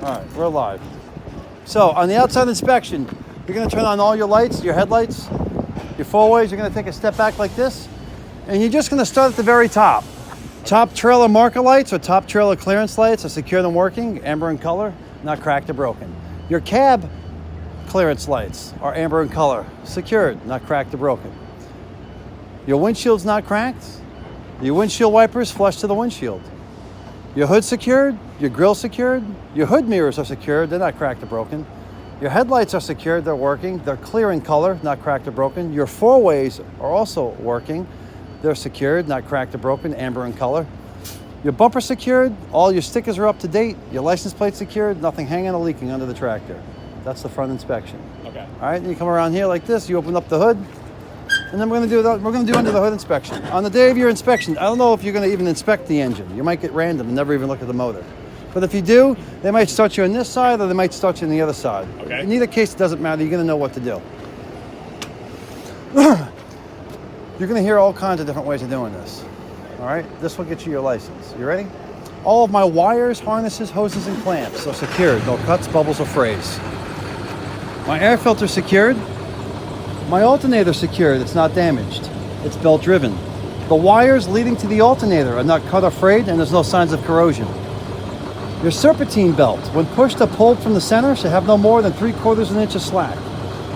All right, we're live. So on the outside inspection, you're going to turn on all your lights, your headlights, your four-ways. You're going to take a step back like this, and you're just going to start at the very top. Top trailer marker lights or top trailer clearance lights are secured and working, amber in color, not cracked or broken. Your cab clearance lights are amber in color, secured, not cracked or broken. Your windshield's not cracked. Your windshield wipers flush to the windshield. Your hood's secured, your grill's secured, your hood mirrors are secured, they're not cracked or broken. Your headlights are secured, they're working, they're clear in color, not cracked or broken. Your four-ways are also working, they're secured, not cracked or broken, amber in color. Your bumper's secured, all your stickers are up to date, your license plate's secured, nothing hanging or leaking under the tractor. That's the front inspection. Okay. All right, and you come around here like this, you open up the hood, and then we're going to do under the hood inspection. On the day of your inspection, I don't know if you're going to even inspect the engine. You might get random and never even look at the motor. But if you do, they might start you on this side or they might start you on the other side. Okay. In either case, it doesn't matter. You're going to know what to do. You're going to hear all kinds of different ways of doing this. All right? This will get you your license. You ready? All of my wires, harnesses, hoses, and clamps are secured. No cuts, bubbles, or frays. My air filter secured. My alternator secured, it's not damaged. It's belt driven. The wires leading to the alternator are not cut or frayed and there's no signs of corrosion. Your serpentine belt, when pushed or pulled from the center, should have no more than 3/4 inch of slack.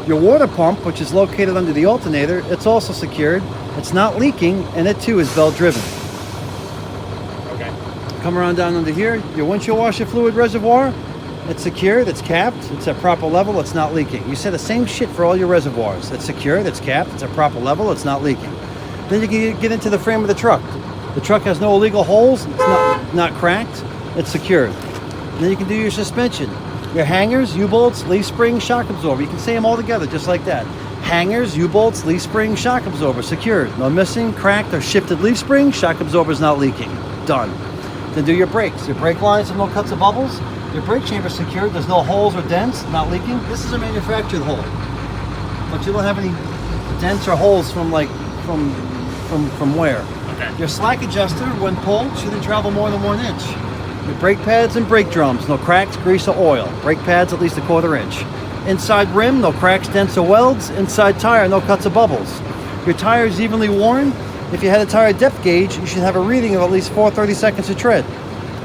Your water pump, which is located under the alternator, it's also secured. It's not leaking and it too is belt driven. Okay. Come around down under here. Your windshield washer fluid reservoir, it's secured, it's capped, it's at proper level, it's not leaking. You say the same shit for all your reservoirs. It's secured, it's capped, it's at proper level, it's not leaking. Then you can get into the frame of the truck. The truck has no illegal holes, it's not cracked, it's secured. And then you can do your suspension. Your hangers, U-bolts, leaf spring, shock absorber. You can say them all together just like that. Hangers, U-bolts, leaf spring, shock absorber, secured. No missing, cracked, or shifted leaf spring, shock absorber is not leaking. Done. Then do your brakes. Your brake lines have no cuts or bubbles. Your brake chamber is secured, there's no holes or dents, not leaking. This is a manufactured hole, but you don't have any dents or holes from where. Okay. Your slack adjuster, when pulled, shouldn't travel more than 1 inch. Your brake pads and brake drums, no cracks, grease, or oil. Brake pads at least 1/4 inch. Inside rim, no cracks, dents, or welds. Inside tire, no cuts or bubbles. Your tire is evenly worn. If you had a tire depth gauge, you should have a reading of at least 4/32 of tread.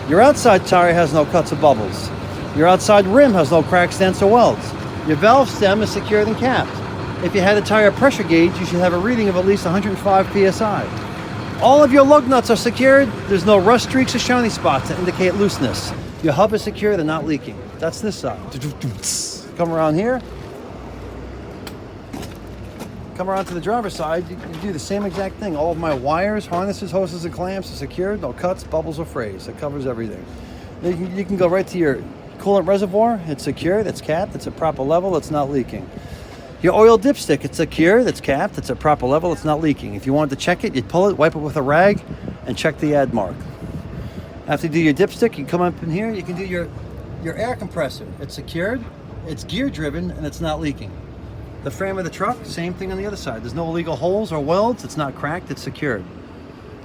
Your outside tire has no cuts or bubbles. Your outside rim has no cracks, dents, or welds. Your valve stem is secured and capped. If you had a tire pressure gauge, you should have a reading of at least 105 psi. All of your lug nuts are secured. There's no rust streaks or shiny spots that indicate looseness. Your hub is secure, they're not leaking. That's this side. Come around here. Come around to the driver's side, you do the same exact thing. All of my wires, harnesses, hoses, and clamps are secured. No cuts, bubbles, or frays. It covers everything. You can go right to your coolant reservoir. It's secured, it's capped, it's at proper level, it's not leaking. Your oil dipstick, it's secured, it's capped, it's at proper level, it's not leaking. If you wanted to check it, you'd pull it, wipe it with a rag, and check the ad mark. After you do your dipstick, you come up in here, you can do your air compressor. It's secured, it's gear driven, and it's not leaking. The frame of the truck, same thing on the other side. There's no illegal holes or welds. It's not cracked. It's secured.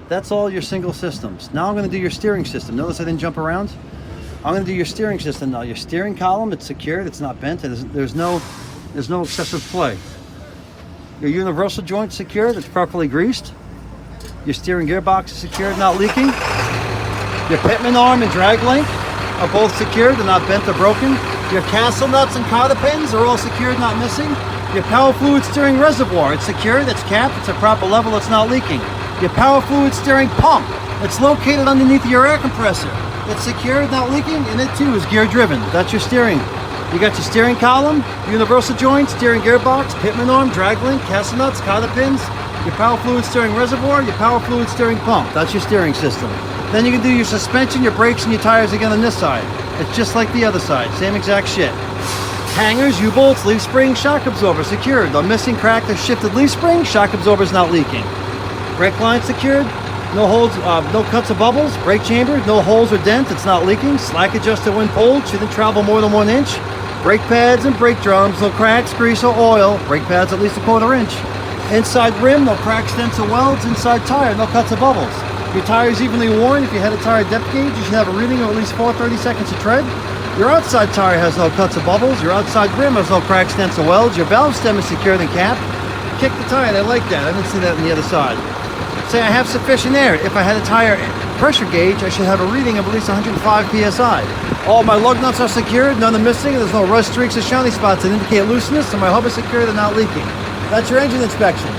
That's all your single systems. Now I'm going to do your steering system. Notice I didn't jump around. I'm going to do your steering system now. Your steering column, it's secured. It's not bent. There's no excessive play. Your universal joint's secured. It's properly greased. Your steering gearbox is secured, not leaking. Your pitman arm and drag link are both secured. They're not bent or broken. Your castle nuts and cotter pins are all secured, not missing. Your power fluid steering reservoir, it's secured, it's capped, it's at proper level, it's not leaking. Your power fluid steering pump, it's located underneath your air compressor. It's secured, not leaking, and it too is gear driven. That's your steering. You got your steering column, universal joint, steering gearbox, pitman arm, drag link, castle nuts, cotter pins, your power fluid steering reservoir, your power fluid steering pump. That's your steering system. Then you can do your suspension, your brakes, and your tires again on this side. It's just like the other side, same exact shit. Hangers, U-bolts, leaf spring, shock absorber secured. No missing, cracked, or shifted leaf spring, shock absorber is not leaking. Brake line secured, no holes, no cuts or bubbles. Brake chamber, no holes or dent, it's not leaking. Slack adjuster when pulled, shouldn't travel more than 1 inch. Brake pads and brake drums, no cracks, grease, or oil. Brake pads at least 1/4 inch. Inside rim, no cracks, dents, or welds. Inside tire, no cuts or bubbles. Your tire is evenly worn. If you had a tire depth gauge, you should have a reading of at least 4/32 of tread. Your outside tire has no cuts or bubbles. Your outside rim has no cracks, dents, or welds. Your valve stem is secured and capped. Kick the tire. They like that. I didn't see that on the other side. Say I have sufficient air. If I had a tire pressure gauge, I should have a reading of at least 105 psi. All my lug nuts are secured. None are missing. There's no rust streaks or shiny spots that indicate looseness. And my hub is secure. They're not leaking. That's your engine inspection.